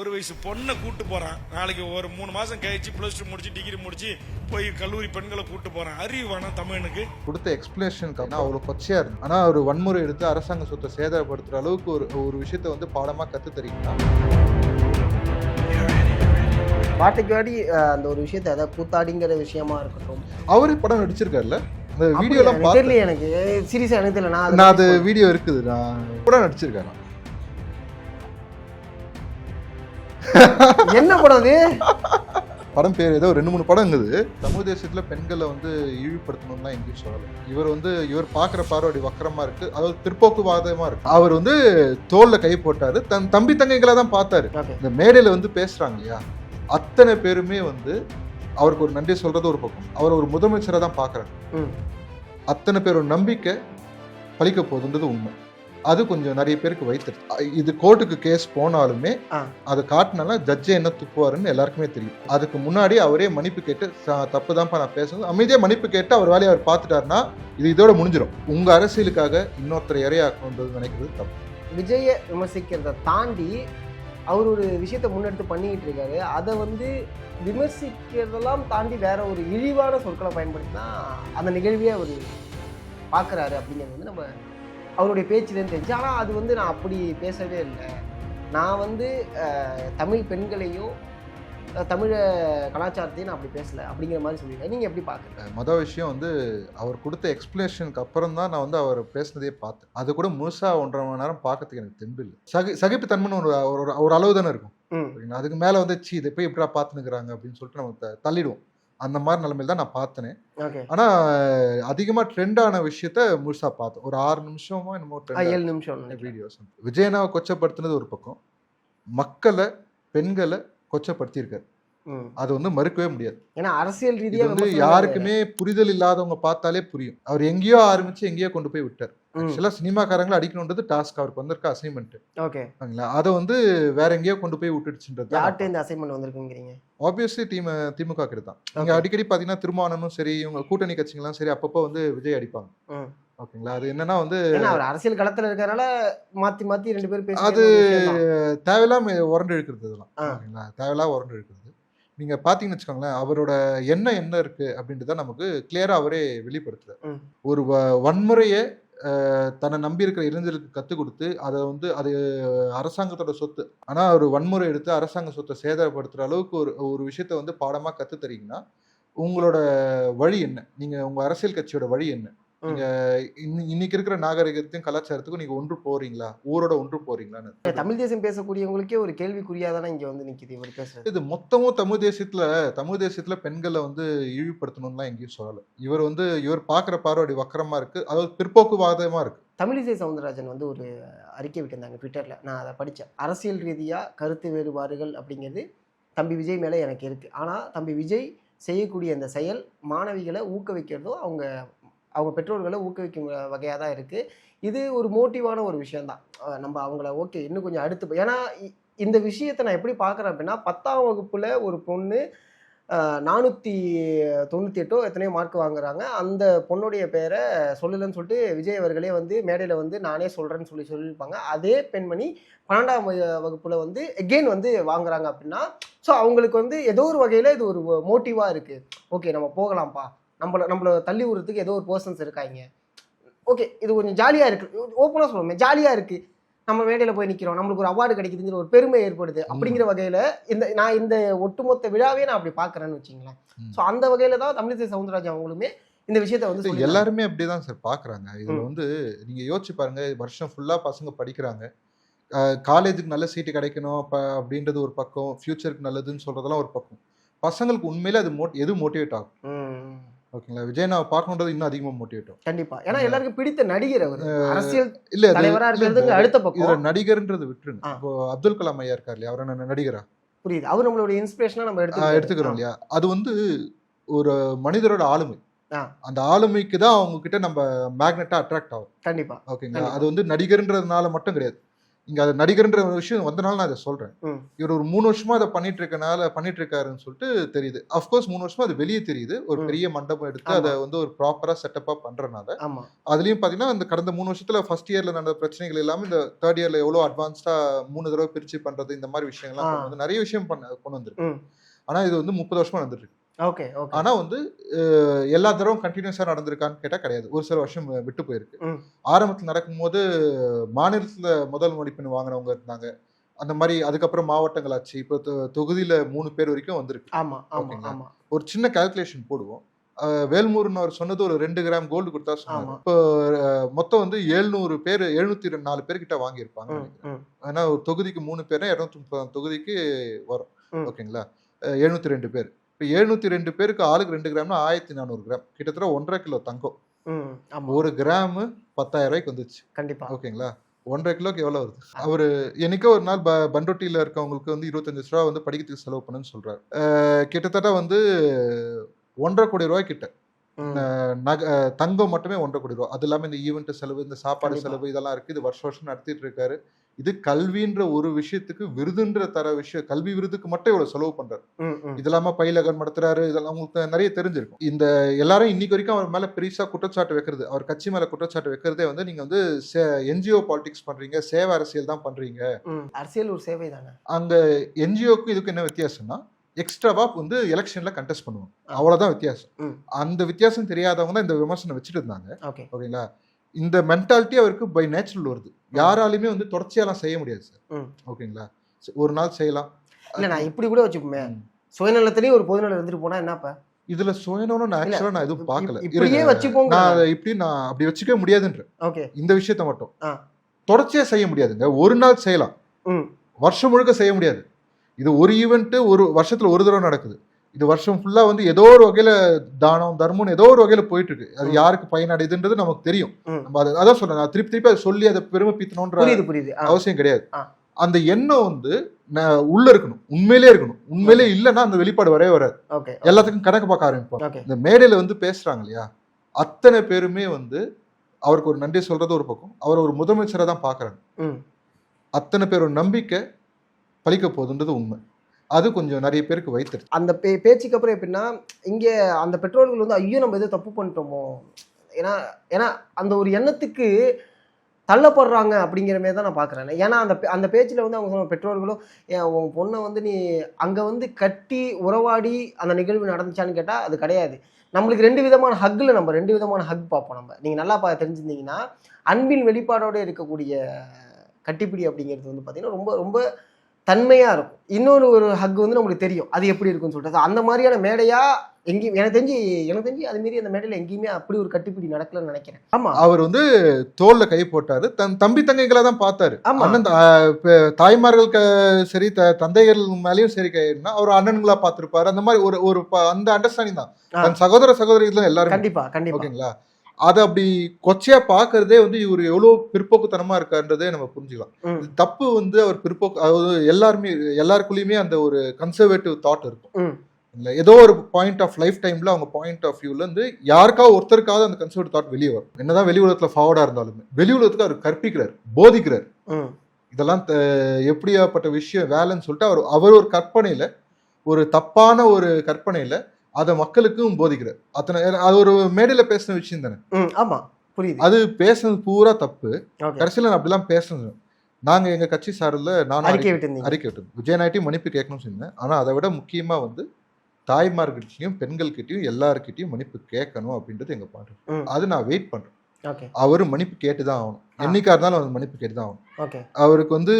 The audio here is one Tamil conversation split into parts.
ஒரு வயசு பொண்ணை கூட்டு போறான், நாளைக்கு ஒரு 3 மாசம் கழிச்சு +2 முடிச்சு டிகிரி முடிச்சு போய் கல்லூரி பெண்களை கூட்டு போறான். அறிவு வேணாம் தமிழனுக்கு. கொடுத்த எக்ஸ்பிளேஷனுக்கு அவ்வளோ கொச்சையா இருக்கு. ஆனா ஒரு வன்முறை எடுத்து அரசாங்க சொத்தை சேதப்படுத்துற அளவுக்கு ஒரு விஷயத்த வந்து பாடமா கத்து தரீங்கன்னா பாட்டுக்கு வாடி அந்த ஒரு விஷயத்த அதாவது கூத்தாடிங்கிற விஷயமா இருக்கட்டும். அவரே படம் நடிச்சிருக்காருல்ல, அந்த வீடியோலாம் தெரியல எனக்கு சீரியஸா எனக்கு தெரியல. நான் அது வீடியோ இருக்குது, நான் படம் நடிச்சிருக்கேன். என்ன படம் அது? படம் பேர் ஏதோ 2-3 படம் இருக்குது. தமிழ் தேசத்துல பெண்களை வந்து இழிவுபடுத்தணும்லாம் எங்கேயும் சொல்லலை. இவர் பாக்குற பார்வை வக்கரமா இருக்கு, அதாவது பிற்போக்குவாதமா இருக்கு. அவர் வந்து தோல்ல கை போட்டாரு, தன் தம்பி தங்கைகளை தான் பார்த்தாரு. இந்த மேடையில வந்து பேசுறாங்க இல்லையா, அத்தனை பேருமே வந்து அவருக்கு ஒரு நன்றி சொல்றது ஒரு பக்கம், அவர் ஒரு முதலமைச்சரை தான் பாக்குறாங்க. அத்தனை பேரோட நம்பிக்கை பலிக்க போகுதுன்றது உண்மை. அது கொஞ்சம் நிறைய பேருக்கு வைத்திருக்கு. இது கோர்ட்டுக்கு கேஸ் போனாலுமே அதை காட்டினால ஜட்ஜே என்ன துப்புவாருன்னு எல்லாருக்குமே தெரியும். அதுக்கு முன்னாடி அவரே மன்னிப்பு கேட்டு தப்பு தான்ப்பா நான் பேசுறது, அமைதியா மன்னிப்பு கேட்டு அவர் வேலையை அவர் பார்த்துட்டாருன்னா இது இதோட முடிஞ்சிடும். உங்க அரசியலுக்காக இன்னொருத்தரை இறையாக்கணுன்றது நினைக்கிறது தப்பு. விஜயை விமர்சிக்கிறத தாண்டி அவர் ஒரு விஷயத்த முன்னெடுத்து பண்ணிக்கிட்டு இருக்காரு. அதை வந்து விமர்சிக்கிறதெல்லாம் தாண்டி வேற ஒரு இழிவான சொற்களை பயன்படுத்தினா அந்த நிகழ்வையே அவர் பார்க்குறாரு அப்படிங்கிறது வந்து நம்ம அவருடைய பேச்சுலேருந்து தெரிஞ்சு. ஆனால் அது வந்து நான் அப்படி பேசவே இல்லை. நான் வந்து தமிழ் பெண்களையும் தமிழ கலாச்சாரத்தையும் நான் அப்படி பேசலை அப்படிங்கிற மாதிரி சொல்லியிருக்கேன். நீங்கள் எப்படி பார்க்குறீங்க? மொதல் விஷயம் வந்து அவர் கொடுத்த எக்ஸ்பிளேஷனுக்கு அப்புறம் தான் நான் வந்து அவர் பேசுனதே பார்த்தேன். அது கூட முழுசா 1.5 மணி நேரம் பார்க்கறதுக்கு எனக்கு தெம்பு இல்லை. சகிப்புத்தன்மைன்னு ஒரு அளவு தானே இருக்கும். அதுக்கு மேலே வந்து இதை போய் எப்படா பார்த்துனுக்குறாங்க அப்படின்னு சொல்லிட்டு நம்ம தள்ளிடுவோம். அந்த மாதிரி நிலைமையில தான் நான் பார்த்தேனே. ஆனா அதிகமா ட்ரெண்டான விஷயத்த முழுசா பார்த்தேன். ஒரு 6 நிமிஷமா என்னமோ 7 நிமிஷம் வீடியோஸ். விஜயனாவை கொச்சப்படுத்தினது ஒரு பக்கம், மக்களை பெண்களை கொச்சப்படுத்தியிருக்காரு. அது வந்து மறுக்கவே முடியாது. ஏன்னா அரசியல் ரீதியா வந்து யாருக்குமே புரிதல் இல்லாதவங்க பார்த்தாலே புரியும். அவர் எங்கேயோ ஆரம்பிச்சு எங்கேயோ கொண்டு போய் விட்டார். ஆக்சுவலா சினிமாக்காரங்களை அடிக்கணும்ன்றது டாஸ்க், அவருக்கு வந்திருக்க அசைன்மெண்ட். ஓகேங்களா, அதை வந்து வேற எங்கேயோ கொண்டு போய் விட்டுடுச்சுன்றது. யார்கிட்ட இந்த அசைன்மெண்ட் வந்திருக்குங்கிறீங்க? ஆப்வியஸ்லி திமுக கிட்ட தான். நீங்க அடிக்கடி பாத்தீங்கன்னா திருமாவளவனும் சரி, இவங்க கூட்டணி கட்சிகள்லாம் சரி, அப்பப்போ வந்து விஜய் அடிப்பாங்க. ஓகேங்களா, அது என்னன்னா வந்து அரசியல் களத்துல இருக்கறனால மாத்தி மாத்தி 2 பேரும் பேசி அது தேவையில்லாம உரண்டு இழுக்கிறது. இதெல்லாம் ஓகேங்களா, தேவையில்லாம உரண்டு இழுக்கிறது. நீங்க பாத்தீங்கன்னு வச்சுக்கோங்களேன், அவரோட என்ன இருக்கு அப்படின்றத நமக்கு கிளியரா அவரே வெளிப்படுத்துறாரு. ஒரு வன்முறையை தன்னை நம்பி இருக்கிற இளைஞர்களுக்கு கற்றுக் கொடுத்து அதை வந்து அது அரசாங்கத்தோட சொத்து, ஆனா ஒரு வன்முறை எடுத்து அரசாங்க சொத்தை சேதப்படுத்துற அளவுக்கு ஒரு விஷயத்த வந்து பாடமா கத்து தரீங்கன்னா உங்களோட வழி என்ன? நீங்க உங்க அரசியல் கட்சியோட வழி என்ன? நீங்க இன்னைக்கு இருக்கிற நாகரிகத்தையும் கலாச்சாரத்துக்கும் நீங்க ஒன்று போறீங்களா? ஊரோட ஒன்று போறீங்களான்னு தமிழ் தேசம் பேசக்கூடியவங்களுக்கே ஒரு கேள்விக்குறியாதானே இங்க வந்து நிக்குது இவர் பேசுறது. இது மொத்தமும் தமிழ் தேசத்துல பெண்களை வந்து இழிவுபடுத்தணும்லாம் எங்கேயும் சொல்லலை. இவர் பாக்குற பார்வை வக்கரமா இருக்கு, அதாவது பிற்போக்குவாதமா இருக்கு. தமிழிசை சவுந்தரராஜன் வந்து ஒரு அறிக்கை விட்டிருந்தாங்க ட்விட்டர்ல, நான் அதை படித்தேன். அரசியல் ரீதியா கருத்து வேறுபாடுகள் அப்படிங்கிறது தம்பி விஜய் மேல எனக்கு இருக்கு. ஆனா தம்பி விஜய் செய்யக்கூடிய அந்த செயல் மாணவிகளை ஊக்குவிக்கிறதோ அவங்க பெற்றோர்களை ஊக்குவிக்கும் வகையாக தான் இருக்குது. இது ஒரு மோட்டிவான ஒரு விஷயந்தான். நம்ம அவங்கள ஓகே இன்னும் கொஞ்சம் அடுத்து, ஏன்னா இந்த விஷயத்தை நான் எப்படி பார்க்குறேன் அப்படின்னா, 10ஆம் வகுப்பில் ஒரு பொண்ணு 498 எத்தனையோ மார்க் வாங்குறாங்க. அந்த பொண்ணுடைய பேரை சொல்லலன்னு சொல்லிட்டு விஜய் அவர்களே வந்து மேடையில் வந்து நானே சொல்கிறேன்னு சொல்லியிருப்பாங்க. அதே பெண்மணி 12ஆம் வகுப்பில் வந்து எகெயின் வந்து வாங்குறாங்க அப்படின்னா, ஸோ அவங்களுக்கு வந்து ஏதோ ஒரு வகையில் இது ஒரு மோட்டிவாக இருக்குது. ஓகே நம்ம போகலாம்ப்பா, நம்மளை தள்ளி விடுறதுக்கு ஏதோ ஒரு பர்சன்ஸ் இருக்காங்க. ஓகே இது கொஞ்சம் ஜாலியாக இருக்குது, ஓப்பனாக சொல்லுவோமே ஜாலியாக இருக்குது, நம்ம மேடையில் போய் நிற்கிறோம், நம்மளுக்கு ஒரு அவார்டு கிடைக்குதுங்கிற ஒரு பெருமை ஏற்படுது அப்படிங்கிற வகையில் நான் இந்த ஒட்டுமொத்த விழாவே நான் அப்படி பார்க்குறேன்னு வச்சுங்களேன். ஸோ அந்த வகையில் தான் தமிழிசை சவுந்தரராஜன் அவங்களுமே இந்த விஷயத்த வந்து எல்லாருமே அப்படிதான் சார் பார்க்குறாங்க. இதில் வந்து நீங்கள் யோசிச்சு பாருங்க, வருஷம் ஃபுல்லாக பசங்க படிக்கிறாங்க, காலேஜுக்கு நல்ல சீட்டு கிடைக்கணும் அப்படின்றது ஒரு பக்கம், ஃபியூச்சருக்கு நல்லதுன்னு சொல்றதெல்லாம் ஒரு பக்கம். பசங்களுக்கு உண்மையில அது எது மோட்டிவேட் ஆகும்? ஓகேங்களா, விஜயனாவை பார்க்கணுன்றது இன்னும் அதிகமாக மோட்டிவேட் ஆகும். கண்டிப்பா, ஏன்னா எல்லாருக்கும் பிடித்த நடிகர் அவர், அரசியல் இல்ல தலைவரா இருக்கிறது அடுத்த பக்கம். இதுல நடிகர்ன்றது விட்டுருங்க. இப்போ அப்துல் கலாம் ஐயா இருக்கார் இல்லையா, அவர் நடிகரா? புரியுது, அவர் நம்மளோட இன்ஸ்பிரேஷனா நம்ம எடுத்துக்கிறோம் இல்லையா. அது வந்து ஒரு மனிதரோட ஆளுமை, அந்த ஆளுமைக்கு தான் அவங்க கிட்ட நம்ம மேக்னெட்டா அட்ராக்ட் ஆகும். கண்டிப்பா. ஓகேங்களா, அது வந்து நடிகர்ன்றதுனால மட்டும் கிடையாது. இங்க அது நடிகர்ன்ற ஒரு விஷயம் வந்தனால நான் அதை சொல்றேன். ம். இவர் ஒரு 3 வருஷமா அதை பண்ணிட்டு இருக்காருன்னு சொல்லிட்டு தெரியுது. அஃப்கோர்ஸ் 3 வருஷமா அது வெளியே தெரியுது. ஒரு பெரிய மண்டபம் எடுத்து அதை வந்து ஒரு ப்ராப்பரா செட்டப்பா பண்றனால. ஆமா. அதுலயும் பாத்தீங்கன்னா இந்த கடந்த 3 வருஷத்துல ஃபர்ஸ்ட் இயர்ல நடந்த பிரச்சனைகள் எல்லாமே இந்த தேர்ட் இயர்ல எவ்வளவு அட்வான்ஸ்டா 3 தடவை பிரிச்சு பண்றது இந்த மாதிரி விஷயங்கள்லாம் கொண்டு வந்து நிறைய விஷயம் கொண்டு வந்திருக்கு. ம். ஆனா இது வந்து 30 வருஷமா நடந்துட்டு இருக்கு. Okay okay. ஆனா வந்து எல்லா தடவும் கண்டினியூஸா நடந்திருக்கான்னு கேட்டா கிடையாது. ஒரு சில வருஷம் விட்டு போயிருக்கு. ம். ஆரம்பத்தில் நடக்கும்போது மாநிலத்துல முதல் மதிப்பெண் வாங்கினவங்க இருந்தாங்க. அந்த மாதிரி அதுக்கப்புறம் மாவட்டங்கள் ஆச்சு. இப்போ தொகுதியில 3 பேர் வரைக்கும் வந்திருக்கு. ஆமா ஆமா ஓகேங்களா? ஆமா. ஒரு சின்ன கால்குலேஷன் போடுவோம். வேல்முருகன் அவர் சொன்னது ஒரு 2 கிராம் கோல்டு கொடுத்தா சொன்னாங்க. ஆமா. இப்போ மொத்தம் வந்து 700 பேர் 704 பேர்கிட்ட வாங்கியிருப்பாங்க. ம், ம், ஏன்னா ஒரு தொகுதிக்கு 3 பேர்னா 230 தொகுதிக்கு வரும். ம். ஓகேங்களா? 702 பேர். இப்போ 702 பேருக்கு ஆளுக்கு 2 கிராம்னா 1400 கிராம். கிட்டத்தட்ட 1.5 கிலோ தங்கம். ம். ஆமா. ஒரு கிராம் 10,000 ரூபாய்க்கு வந்துச்சு. கண்டிப்பா. ஓகேங்களா? 1.5 கிலோக்கு எவ்வளவு வருது? அவரு என்னைக்கோ ஒரு நாள் பண்ருட்டியில இருக்கவங்களுக்கு வந்து 25 லட்ச ரூபா வந்து படிக்கிறதுக்கு செலவு பண்ணுன்னு சொல்றாரு. கிட்டத்தட்ட வந்து 1.5 கோடி ரூபாய் கிட்ட தங்கம் மட்டுமே 1.5 கோடி ரூபா. அது இல்லாம இந்த ஈவெண்ட் செலவு, இந்த சாப்பாடு கண்டிப்பா. செலவு இதெல்லாம் இருக்கு. இது வருஷம் நடத்திட்டு இருக்காரு. இது கல்வின்ற ஒரு விஷயத்துக்கு விருதுன்ற விஷயம், கல்வி விருதுக்கு மட்டும் இவ்வளவு செலவு பண்றாரு. ம், ம். இது இல்லாம பயிலகன் நடத்துறாரு. இதெல்லாம் உங்களுக்கு நிறைய தெரிஞ்சிருக்கும். இந்த எல்லாரும் இன்னைக்கு வரைக்கும் அவர் மேல பெருசா குற்றச்சாட்டு வைக்கிறது, அவர் கட்சி மேல குற்றச்சாட்டு வைக்கிறதே வந்து நீங்க வந்து என்ஜிஓ பாலிடிக்ஸ் பண்றீங்க, சேவை அரசியல் தான் பண்றீங்க. ம். அரசியல் ஒரு சேவை தானே. அங்க என்ஜிஓக்கும் இதுக்கு என்ன வித்தியாசம்னா எக்ஸ்ட்ராவா வந்து எலெக்ஷன்ல கண்டெஸ்ட் பண்ணுவாங்க. அவ்வளவுதான் வித்தியாசம். ம். அந்த வித்தியாசம் தெரியாதவங்க தான் இந்த விமர்சனம் வச்சுட்டு இருந்தாங்க. ஓகே. ஓகேங்களா? இந்த மென்டாலிட்டி அவருக்கு பை நேச்சுரல் வருது. யாராலுமே வந்து தொடர்ச்சியாலாம் செய்ய முடியாது சார். ம். ஓகேங்களா? ஒரு நாள் செய்யலாம். இல்ல நான் இப்படி கூட வச்சுப்போமே, சுயநலத்திலேயே ஒரு பொதுநலம் இருந்துட்டு போனா என்னப்பா? இதுல சுயநலம் நான் ஆக்சுவலா நான் எதுவும் பார்க்கல. இப்படியே வச்சுப்போங்க. நான் அதை நான் அப்படி வச்சுக்க முடியாதுன்ற ஓகே. இந்த விஷயத்த மட்டும் ஆ. தொடர்ச்சியா செய்ய முடியாதுங்க. ஒரு நாள் செய்யலாம், ம். வருஷம் முழுக்க செய்ய முடியாது. இது ஒரு ஈவெண்ட் ஒரு வருஷத்துல ஒரு தடவை நடக்குது. இது வருஷம் ஃபுல்லா வந்து ஏதோ ஒரு வகையில தானம் தர்மம் ஏதோ ஒரு வகையில போயிட்டு இருக்கு. அது யாருக்கு பயனடைதுன்றது நமக்கு தெரியும். நம்ம அதான் சொல்றேன், நான் திருப்பி அதை சொல்லி அதை பெருமை பீத்தணும்ன்ற புரியுது. அவசியம் கிடையாது. அந்த எண்ணம் வந்து உள்ள இருக்கணும், உண்மையிலே இருக்கணும். உண்மையிலே இல்லைன்னா அந்த வெளிப்பாடு வரவே வராது. ஓகே. எல்லாத்துக்கும் கணக்கு பார்க்க ஆரம்பிப்போம். ஓகே. இந்த மேடையில வந்து பேசுறாங்க இல்லையா, அத்தனை பேருமே வந்து அவருக்கு ஒரு நன்றி சொல்றது ஒரு பக்கம், அவர் ஒரு முதலமைச்சரை தான் பாக்குறாங்க. ம். அத்தனை பேரோட நம்பிக்கை பலிக்க போகுதுன்றது உண்மை. அது கொஞ்சம் நிறைய பேருக்கு வைத்திருக்கு. அந்த பேச்சுக்கு அப்புறம் எப்படின்னா, இங்க அந்த பெற்றோர்கள் வந்து ஐயோ நம்ம ஏதோ தப்பு பண்ணிட்டோமோ, ஏன்னா அந்த ஒரு எண்ணத்துக்கு தள்ளப்படுறாங்க அப்படிங்கிற மாதிரி தான் நான் பார்க்குறேன். ஏன்னா அந்த பேச்சில் வந்து அவங்க சொன்ன பெற்றோர்களும் உன் பொண்ணை வந்து நீ அங்கே வந்து கட்டி உறவாடி அந்த நிகழ்வு நடந்துச்சான்னு கேட்டால் அது கிடையாது. நம்மளுக்கு 2 விதமான ஹக்கில் நம்ம 2 விதமான ஹக் பார்ப்போம். நம்ம நீங்கள் நல்லா தெரிஞ்சிருந்தீங்கன்னா, அன்பின் வெளிப்பாடோடு இருக்கக்கூடிய கட்டிப்பிடி அப்படிங்கிறது வந்து பார்த்தீங்கன்னா ரொம்ப ரொம்ப தன்மையாக இருக்கும். இன்னொரு ஹக் வந்து நம்மளுக்கு தெரியும் அது எப்படி இருக்குன்னு சொல்லிட்டு. அந்த மாதிரியான மேடையா எங்கேயும் எனக்கு தெரிஞ்சு அது மாரி அந்த மேடையில் எங்கேயுமே அப்படி ஒரு கட்டிப்பிடி நடக்கலன்னு நினைக்கிறேன். ஆமா, அவர் வந்து தோல்ல கை போட்டாரு. தம்பி தங்கைகளை தான் பார்த்தாரு. அண்ணன் தாய்மார்களுக்கு சரி தந்தைகள் மேலேயும் சரி கைனா அவர் அண்ணன்களா பார்த்திருப்பாரு. அந்த மாதிரி ஒரு அந்த அண்டர்ஸ்டாண்டிங் தான். தன் சகோதர சகோதரிகள் எல்லாரும் கண்டிப்பா. ஓகேங்களா? அதை அப்படி கொச்சையா பாக்குறதே வந்து இவர் எவ்வளவு பிற்போக்குத்தனமா இருக்கான்றதே நம்ம புரிஞ்சுக்கலாம். தப்பு வந்து அவர் பிற்போக்கு, அதாவது எல்லாருக்குள்ளயுமே அந்த ஒரு கன்சர்வேட்டிவ் தாட் இருக்கும். ஏதோ ஒரு பாயிண்ட் ஆஃப் லைஃப் டைம்ல அவங்க பாயிண்ட் ஆஃப் வியூல இருந்து யாருக்காவது ஒருத்தருக்காவது அந்த கன்சர்வேட்டிவ் தாட் வெளியே வரும். என்னதான் வெளி உலகத்துல ஃபார்வர்டா இருந்தாலுமே வெளி உலகத்துக்கு அவர் கற்பிக்கிறார், போதிக்கிறார். இதெல்லாம் எப்படியாப்பட்ட விஷயம் வேலைன்னு சொல்லிட்டு அவர் ஒரு கற்பனையில, ஒரு தப்பான ஒரு கற்பனையில அதை மக்களுக்கும் போதிக்கிறார். அது ஒரு மேடையில பேசின விஷயம் தானே. ஆமா, புரியுது. அது பேசுனது பூரா தப்பு. கடைசியில அப்படிலாம் பேசணும். நாங்க எங்க கட்சி சார்பில் நான் அறிக்கை விட்டோம். விஜயநாயகத்தையும் மன்னிப்பு கேட்கணும்னு சொன்னேன். ஆனா அதை விட முக்கியமா வந்து தாய்மார்கிட்டையும் பெண்கள்கிட்டையும் எல்லாருக்கிட்டையும் மன்னிப்பு கேட்கணும் அப்படின்றது எங்க பாட்டு. அது நான் வெயிட் பண்றேன். அவரு மன்னிப்பு கேட்டுதான் ஆகணும். என்னைக்கா இருந்தாலும் அவர் மன்னிப்பு கேட்டுதான் ஆகணும். அவருக்கு வந்து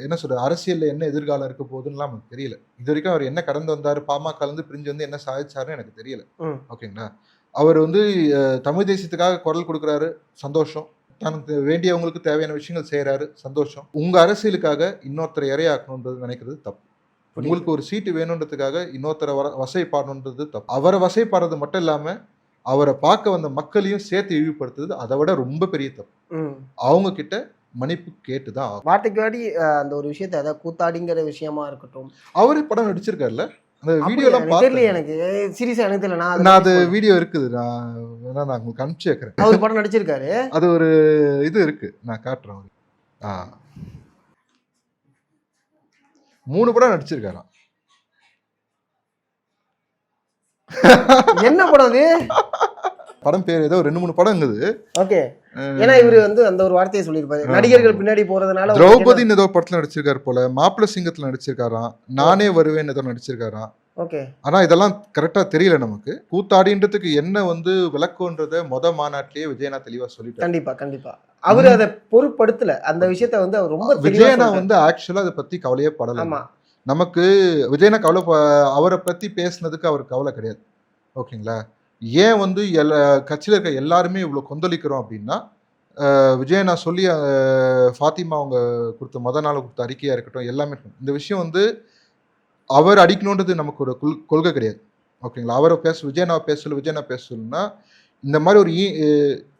என்ன சொல்ற, அரசியல்ல என்ன எதிர்காலம் இருக்க போகுதுன்னு நமக்கு தெரியல. இது வரைக்கும் அவர் என்ன கடந்து வந்தாரு, பாமக கலந்து பிரிஞ்சு வந்து என்ன சாதிச்சாருன்னு எனக்கு தெரியல. ஓகேங்களா? அவர் வந்து தமிழ் தேசியத்துக்காக குரல் கொடுக்குறாரு, சந்தோஷம். தனக்கு வேண்டியவங்களுக்கு தேவையான விஷயங்கள் செய்யறாரு, சந்தோஷம். உங்க அரசியலுக்காக இன்னொருத்தரை இறையாக்கணுன்றது நினைக்கிறது தப்பு. உங்களுக்கு ஒரு சீட்டு வேணுன்றதுக்காக இன்னொருத்தரை வசைப்பாடணுன்றது தப்பு. அவரை வசைப்பாடுறது மட்டும் இல்லாம அவரை பார்க்க வந்த மக்களையும் சேர்த்து இழிவுபடுத்துறது அதை விட ரொம்ப பெரிய தப்பு. அவங்க கிட்ட மன்னிப்பு கேட்டுதான் வார்த்தைக்கு வாடி அந்த ஒரு விஷயத்தை, அதாவது கூத்தாடிங்கிற விஷயமா இருக்கட்டும், அவரே படம் நடிச்சிருக்காருல்ல. அந்த வீடியோ எல்லாம் தெரியல எனக்கு, சீரியஸா எனக்கு தெரியல. நான் அது வீடியோ இருக்குது, நான் உங்களுக்கு அனுப்பிச்சு வைக்கிறேன். அவர் படம் நடிச்சிருக்காரு. அது ஒரு இது இருக்கு, நான் காட்டுறேன். 3 படம் நடிச்சிருக்காராம். என்ன படம் அது? படம் பேர் ஏதோ 2-3 படம் இருக்குது. ஓகே. ஏன்னா இவரு வந்து அந்த ஒரு வார்த்தையை சொல்லியிருப்பாரு, நடிகர்கள் பின்னாடி போறதுனால. திரௌபதின்னு ஏதோ படத்துல நடிச்சிருக்காரு போல, மாப்பிள்ளை சிங்கத்துல நடிச்சிருக்காராம், நானே வருவேன் ஏதோ நடிச்சிருக்காராம். ஓகே. ஆனா இதெல்லாம் கரெக்டா தெரியல நமக்கு. கூத்தாடின்றதுக்கு என்ன வந்து விளக்குன்றத மாநாட்டிலேயே விஜயனா தெளிவா சொல்லிட்டாரு. கண்டிப்பா கண்டிப்பா. அவரு அதை பொருட்படுத்தல அந்த விஷயத்த வந்து அவர் ரொம்ப விஜயனா வந்து ஆக்சுவலா அதை பத்தி கவலையே படல. ஆமா. நமக்கு விஜயனா அவரை பத்தி பேசுனதுக்கு அவருக்கு கவலை கிடையாது. ஓகேங்களா? ஏன் வந்து கட்சியில் இருக்க எல்லாருமே இவ்வளவு கொந்தளிக்கிறோம் அப்படின்னா, விஜயனா சொல்லி ஃபாத்திமா அவங்க கொடுத்த நாள் கொடுத்த அறிக்கையா இருக்கட்டும், எல்லாமே இந்த விஷயம் வந்து அவர் அடிக்கணுன்றது நமக்கு ஒரு கொள்கை கிடையாது. ஓகேங்களா? அவரை விஜயனா பேசணும்னா இந்த மாதிரி ஒரு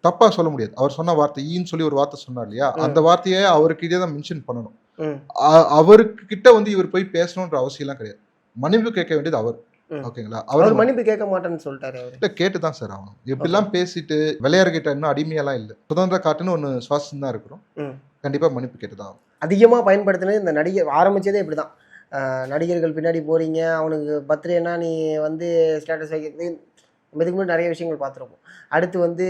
தப்பா சொல்ல முடியாது. அவர் சொன்ன வார்த்தை ஈன்னு சொல்லி ஒரு வார்த்தை சொன்னார் இல்லையா, அந்த வார்த்தையை அவருக்கு தான் மென்ஷன் பண்ணணும். அவருக்கு கிட்ட வந்து இவர் போய் பேசணுன்ற அவசியம் எல்லாம் கிடையாது. மன்னிப்பு கேட்க வேண்டியது அவர். ஓகேங்களா? அவர் மன்னிப்பு கேட்க மாட்டேன்னு சொல்லிட்டாரு. இல்ல கேட்டுதான் சார் ஆகணும். எப்படிலாம் பேசிட்டு விளையாடுகிட்ட இன்னும் அடிமையெல்லாம் இல்லை. சுதந்திர காட்டுன்னு ஒன்று சுவாசம் தான் இருக்கிறோம். கண்டிப்பா மன்னிப்பு கேட்டுதான். அதிகமா பயன்படுத்தினது இந்த நடிகர் ஆரம்பிச்சதே இப்படிதான். நடிகர்கள் பின்னாடி போறீங்க, அவனுக்கு பர்த்டேனா நீ வந்து ஸ்டேட்டஸ் வைக்கிறது, இதுக்கு முன்னாடி நிறைய விஷயங்கள் பார்த்துருப்போம். அடுத்து வந்து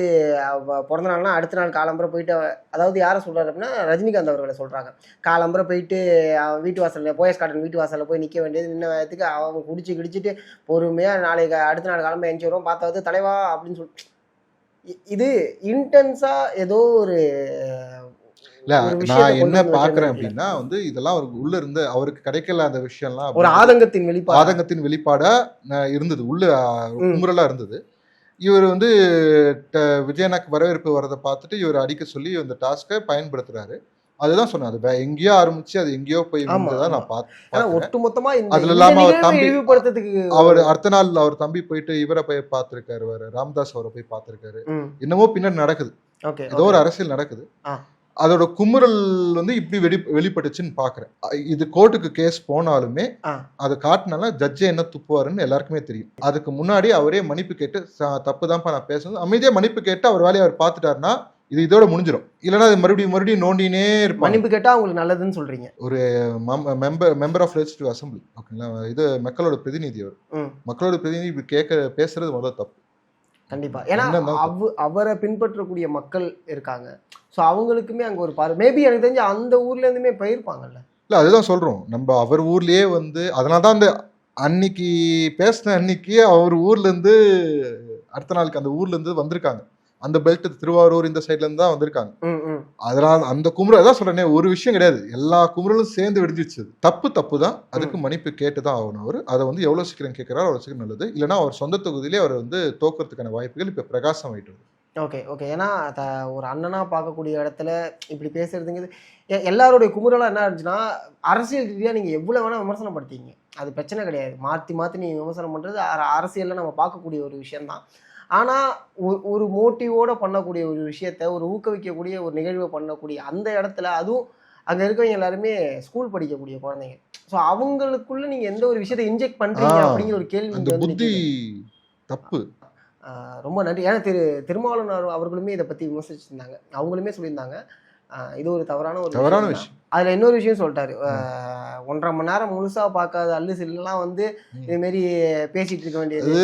பிறந்த நாள்னா அடுத்த நாள் காலம்பரை போயிட்டு, அதாவது யாரை சொல்கிறாரு அப்படின்னா ரஜினிகாந்த் அவர்களை சொல்கிறாங்க. காலம்பரை போயிட்டு வீட்டு வாசலில் போயஸ் கார்டன் வீட்டு வாசலில் போய் நிற்க வேண்டியது, நின்ன வேகத்துக்கு அவங்க கிடிச்சிட்டு பொறுமையாக நாளைக்கு அடுத்த நாள் காலம்பரை எஞ்சி வரும், பார்த்தாவது தலைவா அப்படின்னு சொல்லி, இது இன்டென்ஸாக ஏதோ ஒரு இல்ல நான் என்ன பாக்குறேன் அப்படின்னா வந்து இதெல்லாம் அவருக்கு உள்ள இருந்து அவருக்கு கிடைக்கல அந்த விஷயம்லாம் ஒரு ஆதங்கத்தின் வெளிப்பாடா இருந்தது, உள்ள குமுறலா இருந்தது. இவர் வந்து விஜயனாக்கு வரவேற்பு வரதை பார்த்துட்டு இவர் அடிக்க சொல்லி அந்த டாஸ்கை பயன்படுத்துறாரு. அதுதான் சொன்னேன், அது எங்கேயோ ஆரம்பிச்சு அது எங்கேயோ போய் முடிஞ்சதான் நான் பார்த்தேன். ஒட்டுமொத்தமா அதுல இல்லாம அவர் தம்பி அவர் அடுத்த நாள் அவர் தம்பி போயிட்டு இவரை போய் பார்த்திருக்காரு, ராமதாஸ் அவரை போய் பார்த்திருக்காரு. என்னமோ பின்னாடி நடக்குது, ஏதோ ஒரு அரசியல் நடக்குது. அதோட குமுறல் வந்து இப்படி வெளிப்பட்டுச்சுன்னு பாக்குறேன். இது கோர்ட்டுக்கு கேஸ் போனாலுமே அதை காட்டினால ஜட்ஜே என்ன துப்புவாருன்னு எல்லாருக்குமே தெரியும். அதுக்கு முன்னாடி அவரே மன்னிப்பு கேட்டு தப்பு தான்ப்பா நான் பேசணும் அமைதியா மன்னிப்பு கேட்டு அவர் வேலையை அவர் பார்த்துட்டாருன்னா இது இதோட முடிஞ்சிடும். இல்லைன்னா அது மறுபடியும் நோண்டினே இருப்பாங்க. மன்னிப்பு கேட்டா அவங்களுக்கு நல்லதுன்னு சொல்றீங்க. ஒரு மெம்பர் ஆஃப் லெஜிஸ்லேட்டிவ் அசம்பிளி, ஓகேங்களா, இது மக்களோட பிரதிநிதி, அவர் மக்களோட பிரதிநிதி இப்படி பேசுறது முதல்ல தப்பு. கண்டிப்பா. ஏன்னா அவரை பின்பற்றக்கூடிய மக்கள் இருக்காங்க. ஸோ அவங்களுக்குமே அங்கே ஒரு மேபி எனக்கு தெரிஞ்சு அந்த ஊர்ல இருந்துமே போயிருப்பாங்கல்ல. இல்லை அதுதான் சொல்றோம், நம்ம அவர் ஊர்லயே வந்து அதனாலதான் அந்த அன்னைக்கு பேசின அன்னைக்கு அவர் ஊர்ல இருந்து அடுத்த நாளுக்கு அந்த ஊர்ல இருந்து வந்திருக்காங்க. அந்த பெல்ட் திருவாரூர் இந்த சைட்ல இருந்து தான் வந்திருக்காங்க. அதனால அந்த குமுறல் அதான் சொல்றேனே, ஒரு விஷயம் கிடையாது, எல்லா குமுறலும் சேர்ந்து வெடிஞ்சிச்சு. தப்பு தான், அதுக்கு மன்னிப்பு கேட்டுதான் ஆகணும். அவர் அதை வந்து எவ்வளவு சீக்கிரம் கேட்கிறாரோ அவ்வளவு சீக்கிரம் நல்லது. இல்லைன்னா அவர் சொந்த தொகுதியிலே அவர் வந்து தோக்கிறதுக்கான வாய்ப்புகள் இப்ப பிரகாசம் ஆயிட்டு. Okay okay. ஏன்னா ஒரு அண்ணனா பார்க்கக்கூடிய இடத்துல இப்படி பேசுறதுங்கிறது எல்லாருடைய குமுறலா என்ன இருந்துச்சுன்னா, அரசியல் ரீதியா நீங்க எவ்வளவு வேணா விமர்சனம் படுத்தீங்க, அது பிரச்சனை கிடையாது. மாத்தி நீங்க விமர்சனம் பண்றது அரசியல்ல நம்ம பார்க்கக்கூடிய ஒரு விஷயம்தான். ஆனா ஒரு மோட்டிவோட பண்ணக்கூடிய ஒரு விஷயத்த, ஒரு ஊக்குவிக்கக்கூடிய ஒரு நிகழ்வை பண்ணக்கூடிய அந்த இடத்துல, அதுவும் அங்க இருக்கவங்க எல்லாருமே ஸ்கூல் படிக்கக்கூடிய குழந்தைங்க. ஸோ அவங்களுக்குள்ள நீங்க எந்த ஒரு விஷயத்தை இன்ஜெக்ட் பண்றீங்க அப்படிங்கிற ஒரு கேள்வி தப்பு. ரொம்ப நன்றி. ஏன்னா திருமாவளவன் அவர்களுமே இதை பத்தி விமர்சிச்சிருந்தாங்க. அவங்களுமே சொல்லியிருந்தாங்க இது ஒரு தவறான விஷயம். அதுல இன்னொரு விஷயம் சொல்லிட்டாரு, 1.5 மணி நேரம் முழுசா பார்க்காத அல்லு சில்லாம் வந்து இது மாதிரி பேசிட்டு இருக்க வேண்டியது.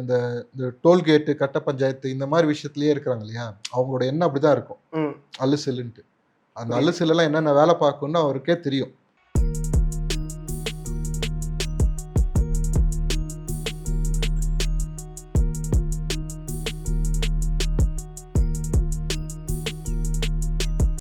இந்த டோல்கேட்டு கட்ட பஞ்சாயத்து இந்த மாதிரி விஷயத்திலேயே இருக்கிறாங்க இல்லையா, அவங்களோட எண்ணம் அப்படிதான் இருக்கும். அல்லு செல்லுன்ட்டு அந்த அல்லு செல்லாம் என்னென்ன வேலை பார்க்கணும்னு அவருக்கே தெரியும்.